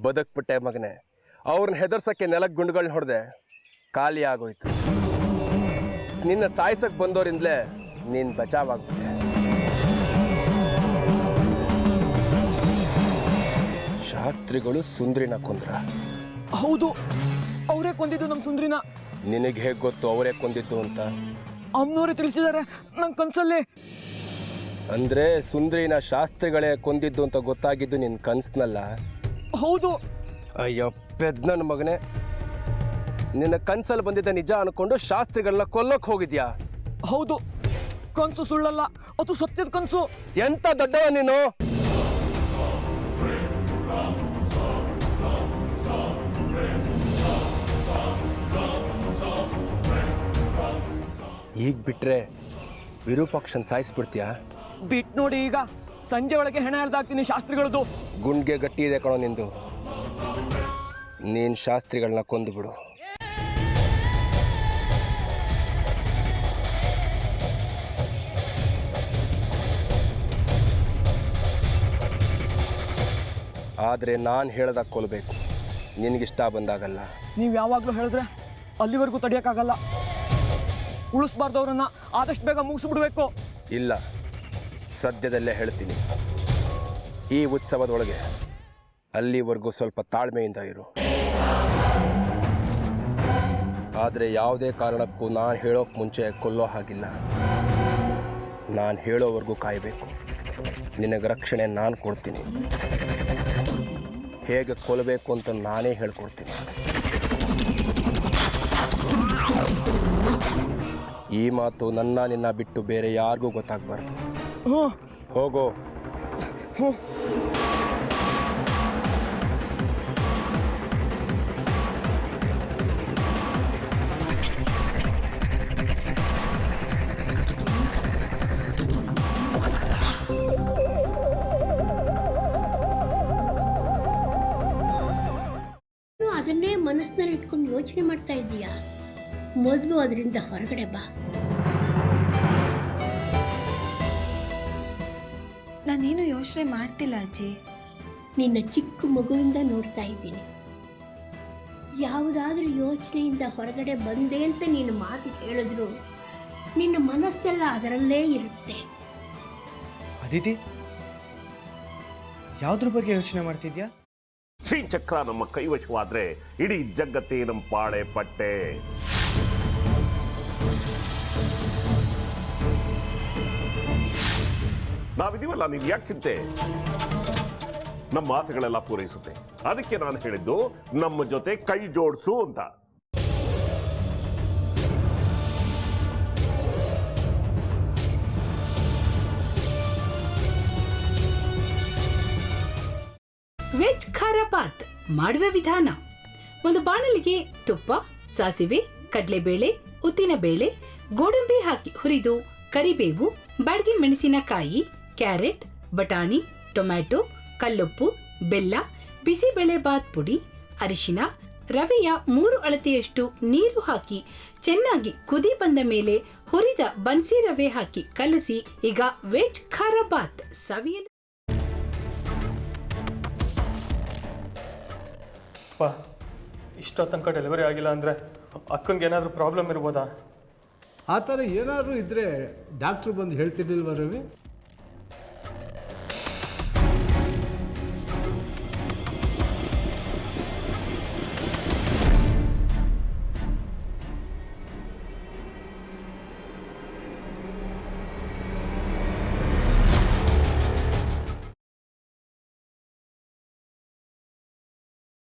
ಬದುಕ್ಬಿಟ್ಟೆ ಮಗನೇ. ಅವ್ರನ್ನ ಹೆದರ್ಸಕ್ಕೆ ನೆಲಕ್ಕೆ ಗುಂಡುಗಳನ್ನ ಹೊಡೆದೆ, ಖಾಲಿ ಆಗೋಯ್ತು. ನಿನ್ನ ಸಾಯಿಸಕ್ಕೆ ಬಂದವರಿಂದಲೇ ನೀನು ಬಚಾವಾಗ್ಬಿಟ್ಟೆ. ಶಾಸ್ತ್ರಿಗಳು ಸುಂದ್ರಿನ ಕೊಂದ್ರ? ಹೌದು, ಅವರೇ ಕೊಂದಿದ್ದು ನಮ್ಮ ಸುಂದ್ರಿನ. ನಿನಗೆ ಹೇಗೆ ಗೊತ್ತು ಅವರೇ ಕೊಂದಿದ್ದು ಅಂತ? ಅಮ್ಮನವರೇ ತಿಳಿಸಿದ್ದಾರೆ ನಂಗೆ ಕನ್ಸಲ್ಲಿ. ಅಂದ್ರೆ ಸುಂದ್ರಿನ ಶಾಸ್ತ್ರಿಗಳೇ ಕೊಂದಿದ್ದು ಅಂತ ಗೊತ್ತಾಗಿದ್ದು ನಿನ್ನ ಕನ್ಸ್ನಲ್ಲ? ಹೌದು. ಅಯ್ಯೋ ಪೆದ್ನನ್ ಮಗನೇ, ನಿನ್ನ ಕನ್ಸಲ್ಲಿ ಬಂದಿದ್ದ ನಿಜ ಅನ್ಕೊಂಡು ಶಾಸ್ತ್ರಿಗಳನ್ನ ಕೊಲ್ಲೋಕ್ ಹೋಗಿದ್ಯಾ? ಹೌದು, ಕನ್ಸು ಸುಳ್ಳಲ್ಲ, ಅದು ಸತ್ಯದ ಕನ್ಸು. ಎಂತ ದೊಡ್ಡವ ನೀನು! ಈಗ ಬಿಟ್ರೆ ವಿರೂಪಾಕ್ಷನ್ ಸಾಯಿಸ್ಬಿಡ್ತೀಯಾ? ಬಿಟ್ ನೋಡಿ, ಈಗ ಸಂಜೆ ಒಳಗೆ ಹೆಣ ಎಳ್ದಾಕ್ತೀನಿ ಶಾಸ್ತ್ರಿಗಳದು. ಗುಂಡ್ಗೆ ಗಟ್ಟಿ ಇದೆ ಕಣೋ ನಿಂದು. ನೀನ್ ಶಾಸ್ತ್ರಿಗಳನ್ನ ಕೊಂದು ಬಿಡು. ಆದ್ರೆ ನಾನು ಹೇಳ್ದಾಗ ಕೊಲ್ಬೇಕು, ನಿನಗಿಷ್ಟ ಬಂದಾಗಲ್ಲ. ನೀವು ಯಾವಾಗಲೂ ಹೇಳಿದ್ರೆ ಅಲ್ಲಿವರೆಗೂ ತಡೆಯೋಕ್ಕಾಗಲ್ಲ. ಉಳಿಸ್ಬಾರ್ದವ್ರನ್ನ ಆದಷ್ಟು ಬೇಗ ಮುಗಿಸ್ಬಿಡ್ಬೇಕು. ಇಲ್ಲ, ಸದ್ಯದಲ್ಲೇ ಹೇಳ್ತೀನಿ. ಈ ಉತ್ಸವದೊಳಗೆ ಅಲ್ಲಿವರೆಗೂ ಸ್ವಲ್ಪ ತಾಳ್ಮೆಯಿಂದ ಇರು. ಆದರೆ ಯಾವುದೇ ಕಾರಣಕ್ಕೂ ನಾನು ಹೇಳೋಕೆ ಮುಂಚೆ ಕೊಲ್ಲೋ ಹಾಗಿಲ್ಲ. ನಾನು ಹೇಳೋವರೆಗೂ ಕಾಯಬೇಕು. ನಿನಗೆ ರಕ್ಷಣೆ ನಾನು ಕೊಡ್ತೀನಿ. ಹೇಗೆ ಕೊಲ್ಲಬೇಕು ಅಂತ ನಾನೇ ಹೇಳ್ಕೊಡ್ತೀನಿ. ಈ ಮಾತು ನಿನ್ನ ಬಿಟ್ಟು ಬೇರೆ ಯಾರಿಗೂ ಗೊತ್ತಾಗಬಾರ್ದು. ಹೋಗೋ. ಅದನ್ನೇ ಮನಸ್ಸಿನಲ್ಲಿ ಇಟ್ಕೊಂಡು ಯೋಚನೆ ಮಾಡ್ತಾ ಇದ್ದೀಯಾ? ಮೊದಲು ಅದರಿಂದ ಹೊರಗಡೆ ಬಾ. ನಾನೇನು ಯೋಚನೆ ಮಾಡ್ತಿಲ್ಲ ಅಜ್ಜಿ. ನಿನ್ನ ಚಿಕ್ಕ ಮಗುವಿಂದ ನೋಡ್ತಾ ಇದ್ದೀನಿ. ಯಾವುದಾದ್ರೂ ಯೋಚನೆಯಿಂದ ಹೊರಗಡೆ ಬಂದೆ ಅಂತ ನೀನು ಮಾತು ಹೇಳಿದ್ರು ನಿನ್ನ ಮನಸ್ಸೆಲ್ಲ ಅದರಲ್ಲೇ ಇರುತ್ತೆ. ಅದಿತಿ, ಯಾವುದ್ರ ಬಗ್ಗೆ ಯೋಚನೆ ಮಾಡ್ತಿದ್ಯಾ? ಶ್ರೀಚಕ್ರ ನಮ್ಮ ಕೈವಶವಾದ್ರೆ ಇಡೀ ಜಗತ್ತೇ ನಮ್ಮ ಪಾಳೆ ಪಟ್ಟೆ. ನಾವಿದೀವಲ್ಲ, ನೀವು ಯಾಕೆ ಚಿಂತೆ? ನಮ್ಮ ಆಸೆಗಳೆಲ್ಲ ಪೂರೈಸುತ್ತೆ. ಅದಕ್ಕೆ ನಾನು ಹೇಳಿದ್ದು ನಮ್ಮ ಜೊತೆ ಕೈ ಜೋಡಿಸು ಅಂತ. ವೆಜ್ ಖಾರ ಬಾತ್ ಮಾಡುವ ವಿಧಾನ: ಒಂದು ಬಾಣಲಿಗೆ ತುಪ್ಪ, ಸಾಸಿವೆ, ಕಡಲೆಬೇಳೆ, ಉದ್ದಿನಬೇಳೆ, ಗೋಡಂಬಿ ಹಾಕಿ ಹುರಿದು ಕರಿಬೇವು, ಬಾಡಿಗೆ ಮೆಣಸಿನಕಾಯಿ, ಕ್ಯಾರೆಟ್, ಬಟಾಣಿ, ಟೊಮ್ಯಾಟೊ, ಕಲ್ಲುಪ್ಪು, ಬೆಲ್ಲ, ಬಿಸಿಬೇಳೆ ಬಾತ್ ಪುಡಿ, ಅರಿಶಿನ, ರವೆಯ 3 ಅಳತೆಯಷ್ಟು ನೀರು ಹಾಕಿ ಚೆನ್ನಾಗಿ ಕುದಿ ಬಂದ ಮೇಲೆ ಹುರಿದ ಬನ್ಸಿ ರವೆ ಹಾಕಿ ಕಲಸಿ. ಈಗ ವೆಜ್ ಖಾರ ಬಾತ್ ಸವಿಯಲು. ಇಷ್ಟೋ ತನಕ ಡೆಲಿವರಿ ಆಗಿಲ್ಲ ಅಂದರೆ ಅಕ್ಕಂಗೆ ಏನಾದರೂ ಪ್ರಾಬ್ಲಮ್ ಇರ್ಬೋದಾ? ಆ ಥರ ಏನಾದರೂ ಇದ್ದರೆ ಡಾಕ್ಟ್ರು ಬಂದು ಹೇಳ್ತಿರ್ಲಿಲ್ವ ರವಿ?